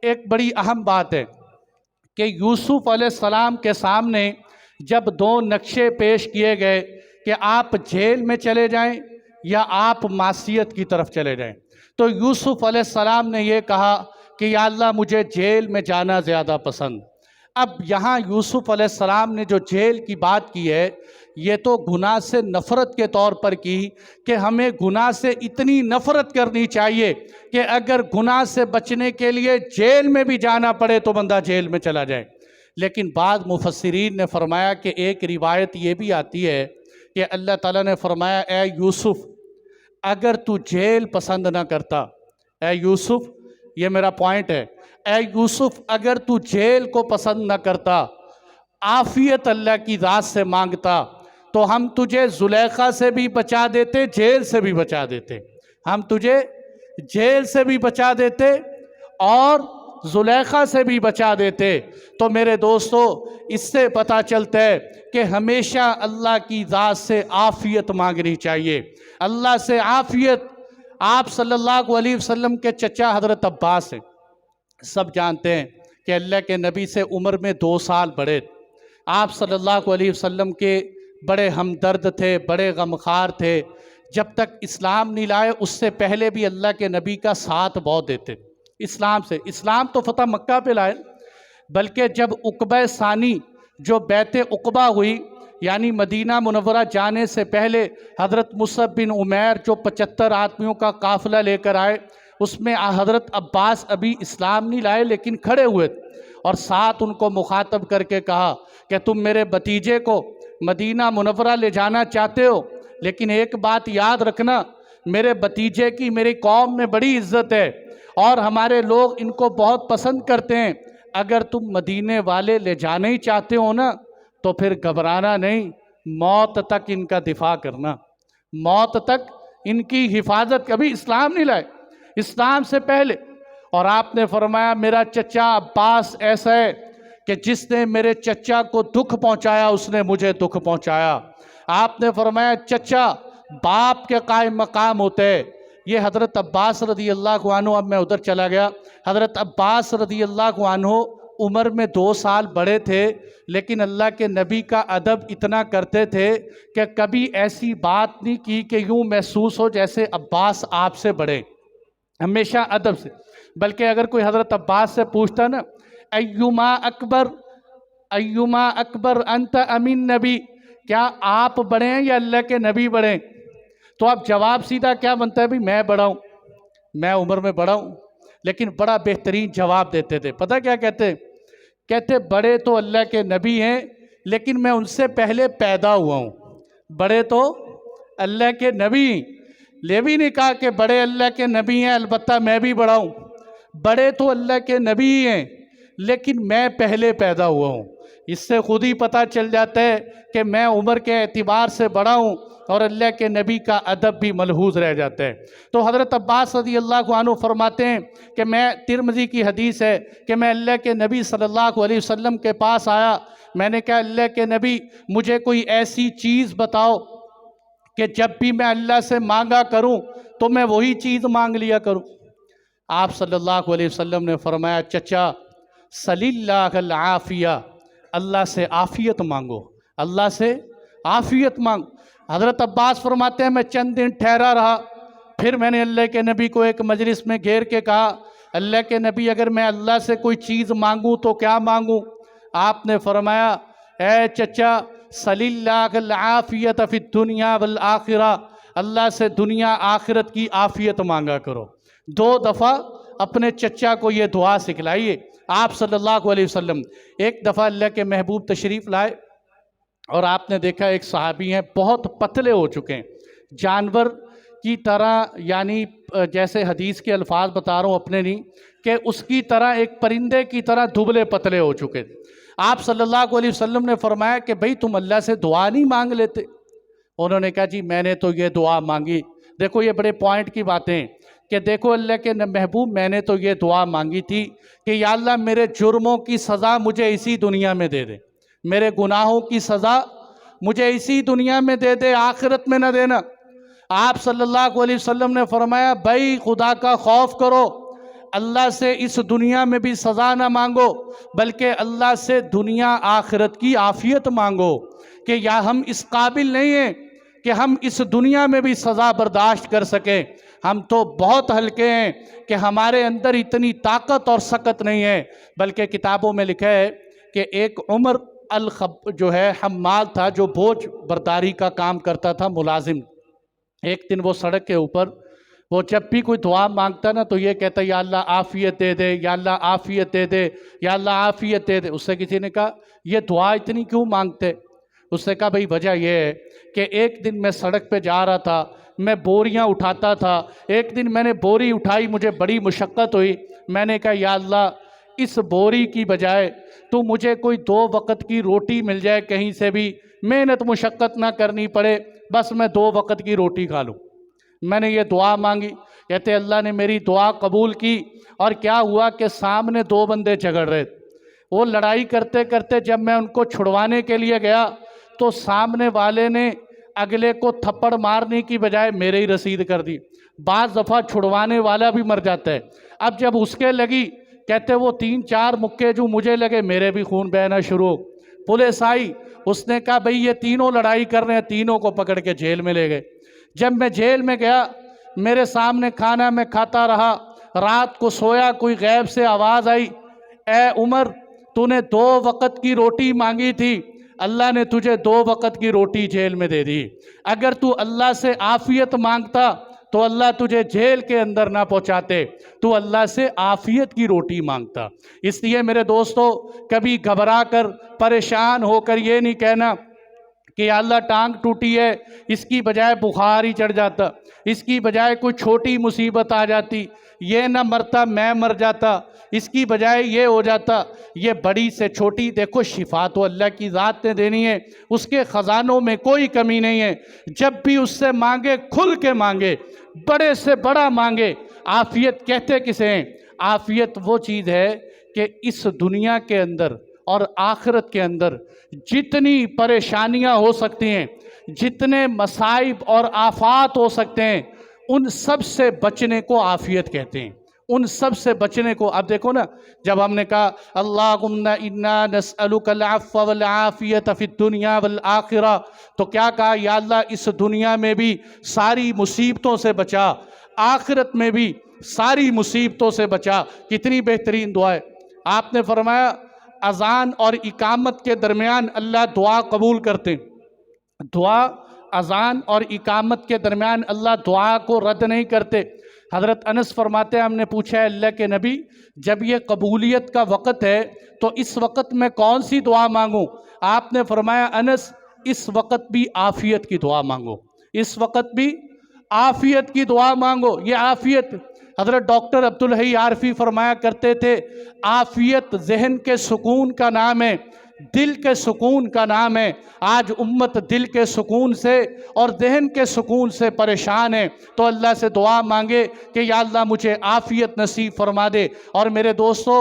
ایک بڑی اہم بات ہے کہ یوسف علیہ السلام کے سامنے جب دو نقشے پیش کیے گئے کہ آپ جیل میں چلے جائیں یا آپ معصیت کی طرف چلے جائیں، تو یوسف علیہ السلام نے یہ کہا کہ یا اللہ مجھے جیل میں جانا زیادہ پسند۔ اب یہاں یوسف علیہ السلام نے جو جیل کی بات کی ہے یہ تو گناہ سے نفرت کے طور پر کی کہ ہمیں گناہ سے اتنی نفرت کرنی چاہیے کہ اگر گناہ سے بچنے کے لیے جیل میں بھی جانا پڑے تو بندہ جیل میں چلا جائے۔ لیکن بعض مفسرین نے فرمایا کہ ایک روایت یہ بھی آتی ہے کہ اللہ تعالیٰ نے فرمایا اے یوسف اگر تو جیل پسند نہ کرتا، اے یوسف یہ میرا پوائنٹ ہے، اے یوسف اگر تو جیل کو پسند نہ کرتا، عافیت اللہ کی ذات سے مانگتا تو ہم تجھے زلیخا سے بھی بچا دیتے، جیل سے بھی بچا دیتے، ہم تجھے جیل سے بھی بچا دیتے اور زلیخا سے بھی بچا دیتے۔ تو میرے دوستو اس سے پتہ چلتا ہے کہ ہمیشہ اللہ کی ذات سے عافیت مانگنی چاہیے، اللہ سے عافیت۔ آپ صلی اللہ علیہ وسلم کے چچا حضرت عباس ہیں، سب جانتے ہیں کہ اللہ کے نبی سے عمر میں 2 سال بڑے۔ آپ صلی اللہ علیہ وسلم کے بڑے ہمدرد تھے، بڑے غمخوار تھے، جب تک اسلام نہیں لائے اس سے پہلے بھی اللہ کے نبی کا ساتھ بہت دیتے اسلام تو فتح مکہ پہ لائے، بلکہ جب عقبہ ثانی جو بیعت عقبہ ہوئی یعنی مدینہ منورہ جانے سے پہلے حضرت مصعب بن عمیر جو 75 آدمیوں کا قافلہ لے کر آئے، اس میں حضرت عباس ابھی اسلام نہیں لائے لیکن کھڑے ہوئے اور ساتھ ان کو مخاطب کر کے کہا کہ تم میرے بھتیجے کو مدینہ منورہ لے جانا چاہتے ہو، لیکن ایک بات یاد رکھنا، میرے بھتیجے کی میری قوم میں بڑی عزت ہے اور ہمارے لوگ ان کو بہت پسند کرتے ہیں، اگر تم مدینے والے لے جانے ہی چاہتے ہو نا تو پھر گھبرانا نہیں، موت تک ان کا دفاع کرنا، موت تک ان کی حفاظت۔ کبھی اسلام نہیں لائے، اسلام سے پہلے۔ اور آپ نے فرمایا میرا چچا عباس ایسا ہے کہ جس نے میرے چچا کو دکھ پہنچایا اس نے مجھے دکھ پہنچایا۔ آپ نے فرمایا چچا باپ کے قائم مقام ہوتے ہیں۔ یہ حضرت عباس رضی اللہ عنہ، اب میں ادھر چلا گیا، حضرت عباس رضی اللہ عنہ عمر میں 2 سال بڑے تھے لیکن اللہ کے نبی کا ادب اتنا کرتے تھے کہ کبھی ایسی بات نہیں کی کہ یوں محسوس ہو جیسے عباس آپ سے بڑے، ہمیشہ ادب سے۔ بلکہ اگر کوئی حضرت عباس سے پوچھتا نا ایما اکبر انت امین نبی، کیا آپ بڑے ہیں یا اللہ کے نبی بڑے ہیں، تو اب جواب سیدھا کیا بنتا ہے؟ بھی میں بڑا ہوں، میں عمر میں بڑا ہوں، لیکن بڑا بہترین جواب دیتے تھے۔ پتہ کیا کہتے بڑے تو اللہ کے نبی ہیں لیکن میں ان سے پہلے پیدا ہوا ہوں، بڑے تو اللہ کے نبی، یہ بھی نہیں کہا کہ بڑے اللہ کے نبی ہیں البتہ میں بھی بڑا ہوں، بڑے تو اللہ کے نبی ہیں لیکن میں پہلے پیدا ہوا ہوں۔ اس سے خود ہی پتہ چل جاتا ہے کہ میں عمر کے اعتبار سے بڑا ہوں اور اللہ کے نبی کا ادب بھی ملحوظ رہ جاتا ہے۔ تو حضرت عباس رضی اللہ عنہ فرماتے ہیں کہ میں، ترمذی کی حدیث ہے کہ میں اللہ کے نبی صلی اللہ علیہ وسلم کے پاس آیا، میں نے کہا اللہ کے نبی مجھے کوئی ایسی چیز بتاؤ کہ جب بھی میں اللہ سے مانگا کروں تو میں وہی چیز مانگ لیا کروں۔ آپ صلی اللہ علیہ وسلم نے فرمایا چچا صلی اللہ العافیہ، اللہ سے عافیت مانگو، اللہ سے عافیت مانگو۔ حضرت عباس فرماتے ہیں میں چند دن ٹھہرا رہا، پھر میں نے اللہ کے نبی کو ایک مجلس میں گھیر کے کہا اللہ کے نبی اگر میں اللہ سے کوئی چیز مانگوں تو کیا مانگوں؟ آپ نے فرمایا اے چچا صلی اللہ العافیت فی الدنیا والآخرہ، اللہ سے دنیا آخرت کی عافیت مانگا کرو۔ 2 دفعہ اپنے چچا کو یہ دعا سکھلائیے آپ صلی اللہ علیہ وسلم۔ ایک دفعہ اللہ کے محبوب تشریف لائے اور آپ نے دیکھا ایک صحابی ہیں بہت پتلے ہو چکے ہیں، جانور کی طرح، یعنی جیسے حدیث کے الفاظ بتا رہا ہوں اپنے نہیں، کہ اس کی طرح ایک پرندے کی طرح دبلے پتلے ہو چکے۔ آپ صلی اللہ علیہ وسلم نے فرمایا کہ بھئی تم اللہ سے دعا نہیں مانگ لیتے؟ انہوں نے کہا جی میں نے تو یہ دعا مانگی۔ دیکھو یہ بڑے پوائنٹ کی باتیں ہیں کہ دیکھو اللہ کے محبوب میں نے تو یہ دعا مانگی تھی کہ یا اللہ میرے جرموں کی سزا مجھے اسی دنیا میں دے دے، میرے گناہوں کی سزا مجھے اسی دنیا میں دے دے، آخرت میں نہ دینا۔ آپ صلی اللہ علیہ وسلم نے فرمایا بھائی خدا کا خوف کرو، اللہ سے اس دنیا میں بھی سزا نہ مانگو، بلکہ اللہ سے دنیا آخرت کی عافیت مانگو کہ یا ہم اس قابل نہیں ہیں کہ ہم اس دنیا میں بھی سزا برداشت کر سکیں، ہم تو بہت ہلکے ہیں کہ ہمارے اندر اتنی طاقت اور سکت نہیں ہے۔ بلکہ کتابوں میں لکھا ہے کہ ایک عمر جو ہے حمال تھا، جو بوجھ برداری کا کام کرتا تھا، ملازم۔ ایک دن وہ سڑک کے اوپر، وہ جب بھی کوئی دعا مانگتا نا تو یہ کہتا یا اللہ عافیت دے دے، یا اللہ عافیت دے دے، یا اللہ عافیت دے دے۔ اس سے کسی نے کہا یہ دعا اتنی کیوں مانگتے؟ اس نے کہا بھئی وجہ یہ ہے کہ ایک دن میں سڑک پہ جا رہا تھا، میں بوریاں اٹھاتا تھا، ایک دن میں نے بوری اٹھائی، مجھے بڑی مشقت ہوئی، میں نے کہا یا اللہ اس بوری کی بجائے تو مجھے کوئی 2 وقت کی روٹی مل جائے کہیں سے بھی، محنت مشقت نہ کرنی پڑے، بس میں 2 وقت کی روٹی کھا لوں۔ میں نے یہ دعا مانگی، کہتے اللہ نے میری دعا قبول کی، اور کیا ہوا کہ سامنے 2 بندے جھگڑ رہے، وہ لڑائی کرتے کرتے جب میں ان کو چھڑوانے کے لیے گیا تو سامنے والے نے اگلے کو تھپڑ مارنے کی بجائے میرے ہی رسید کر دی۔ بعض دفعہ چھڑوانے والا بھی مر جاتا ہے۔ اب جب اس کے لگی، کہتے وہ 3-4 مکے جو مجھے لگے، میرے بھی خون بہنا شروع ہو۔ پولیس آئی، اس نے کہا بھئی یہ تینوں لڑائی کر رہے ہیں، تینوں کو پکڑ کے جیل میں لے گئے۔ جب میں جیل میں گیا، میرے سامنے کھانا میں کھاتا رہا، رات کو سویا، کوئی غیب سے آواز آئی، اے عمر تو نے 2 وقت کی روٹی مانگی تھی، اللہ نے تجھے 2 وقت کی روٹی جیل میں دے دی۔ اگر تو اللہ سے عافیت مانگتا تو اللہ تجھے جیل کے اندر نہ پہنچاتے، تو اللہ سے عافیت کی روٹی مانگتا۔ اس لیے میرے دوستو، کبھی گھبرا کر پریشان ہو کر یہ نہیں کہنا کہ یا اللہ ٹانگ ٹوٹی ہے، اس کی بجائے بخار ہی چڑھ جاتا، اس کی بجائے کوئی چھوٹی مصیبت آ جاتی، یہ نہ مرتا میں مر جاتا، اس کی بجائے یہ ہو جاتا۔ یہ بڑی سے چھوٹی، دیکھو شفا تو اللہ کی ذات نے دینی ہے، اس کے خزانوں میں کوئی کمی نہیں ہے۔ جب بھی اس سے مانگے، کھل کے مانگے، بڑے سے بڑا مانگے۔ عافیت کہتے کسے ہیں؟ عافیت وہ چیز ہے کہ اس دنیا کے اندر اور آخرت کے اندر جتنی پریشانیاں ہو سکتی ہیں، جتنے مصائب اور آفات ہو سکتے ہیں، ان سب سے بچنے کو عافیت کہتے ہیں، ان سب سے بچنے کو۔ اب دیکھو نا، جب ہم نے کہا اللہم انا نسألک العفو والعافیت فی الدنیا والآخرہ، تو کیا کہا؟ یا اللہ اس دنیا میں بھی ساری مصیبتوں سے بچا، آخرت میں بھی ساری مصیبتوں سے بچا۔ کتنی بہترین دعا ہے۔ آپ نے فرمایا اذان اور اقامت کے درمیان اللہ دعا قبول کرتے ہیں، دعا اذان اور اقامت کے درمیان اللہ دعا کو رد نہیں کرتے۔ حضرت انس فرماتے ہیں ہم نے پوچھا ہے اللہ کے نبی، جب یہ قبولیت کا وقت ہے تو اس وقت میں کون سی دعا مانگوں؟ آپ نے فرمایا انس اس وقت بھی عافیت کی دعا مانگو، اس وقت بھی عافیت کی دعا مانگو۔ یہ عافیت، حضرت ڈاکٹر عبدالحی عارفی فرمایا کرتے تھے عافیت ذہن کے سکون کا نام ہے، دل کے سکون کا نام ہے۔ آج امت دل کے سکون سے اور ذہن کے سکون سے پریشان ہے، تو اللہ سے دعا مانگے کہ یا اللہ مجھے عافیت نصیب فرما دے۔ اور میرے دوستو،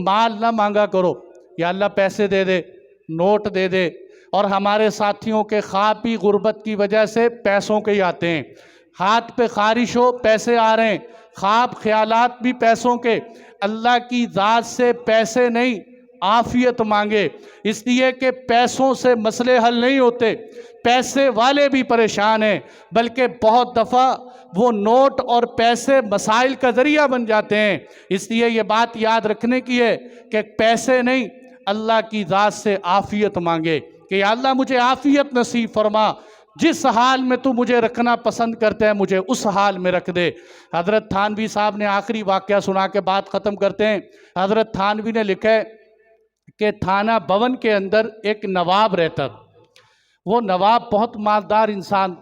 مال نہ مانگا کرو، یا اللہ پیسے دے دے، نوٹ دے دے۔ اور ہمارے ساتھیوں کے خواب بھی غربت کی وجہ سے پیسوں کے ہی آتے ہیں، ہاتھ پہ خارش ہو پیسے آ رہے ہیں، خواب خیالات بھی پیسوں کے۔ اللہ کی ذات سے پیسے نہیں، عافیت مانگے، اس لیے کہ پیسوں سے مسئلے حل نہیں ہوتے، پیسے والے بھی پریشان ہیں، بلکہ بہت دفعہ وہ نوٹ اور پیسے مسائل کا ذریعہ بن جاتے ہیں۔ اس لیے یہ بات یاد رکھنے کی ہے کہ پیسے نہیں، اللہ کی ذات سے عافیت مانگے کہ یا اللہ مجھے عافیت نصیب فرما، جس حال میں تو مجھے رکھنا پسند کرتے ہیں مجھے اس حال میں رکھ دے۔ حضرت تھانوی صاحب نے آخری واقعہ سنا کے بات ختم کرتے ہیں۔ حضرت تھانوی نے لکھا ہے کہ تھانہ بھون کے اندر ایک نواب رہتا تھا۔ وہ نواب بہت مالدار انسان،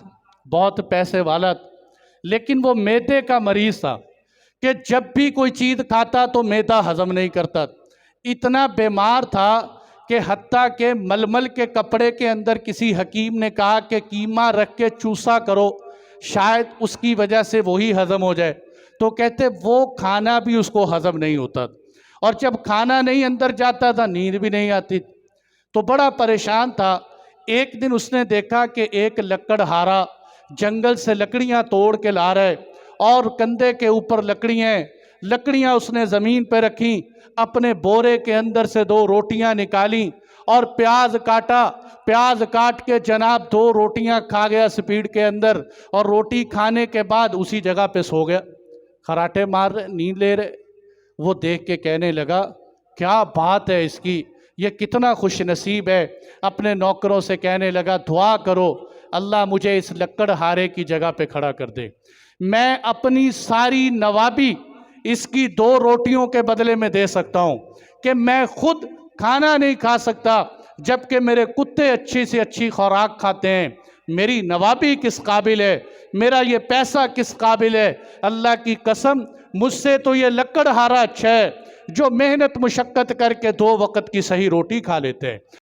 بہت پیسے والا، لیکن وہ معدے کا مریض تھا کہ جب بھی کوئی چیز کھاتا تو معدہ ہضم نہیں کرتا، اتنا بیمار تھا کہ حتیٰ کہ ململ کے کپڑے کے اندر کسی حکیم نے کہا کہ قیمہ رکھ کے چوسا کرو، شاید اس کی وجہ سے وہی ہضم ہو جائے، تو کہتے وہ کھانا بھی اس کو ہضم نہیں ہوتا، اور جب کھانا نہیں اندر جاتا تھا نیند بھی نہیں آتی، تو بڑا پریشان تھا۔ ایک دن اس نے دیکھا کہ ایک لکڑہارا جنگل سے لکڑیاں توڑ کے لا رہا ہے، اور کندھے کے اوپر لکڑیاں، لکڑیاں اس نے زمین پہ رکھیں، اپنے بورے کے اندر سے 2 روٹیاں نکالیں اور پیاز کاٹا، پیاز کاٹ کے جناب 2 روٹیاں کھا گیا سپیڈ کے اندر، اور روٹی کھانے کے بعد اسی جگہ پہ سو گیا، خراٹے مار رہے، نیند لے رہے۔ وہ دیکھ کے کہنے لگا کیا بات ہے اس کی، یہ کتنا خوش نصیب ہے۔ اپنے نوکروں سے کہنے لگا دعا کرو اللہ مجھے اس لکڑ ہارے کی جگہ پہ کھڑا کر دے، میں اپنی ساری نوابی اس کی 2 روٹیوں کے بدلے میں دے سکتا ہوں، کہ میں خود کھانا نہیں کھا سکتا جبکہ میرے کتے اچھی سے اچھی خوراک کھاتے ہیں، میری نوابی کس قابل ہے، میرا یہ پیسہ کس قابل ہے۔ اللہ کی قسم مجھ سے تو یہ لکڑ ہارا اچھا ہے جو محنت مشقت کر کے 2 وقت کی صحیح روٹی کھا لیتے ہیں۔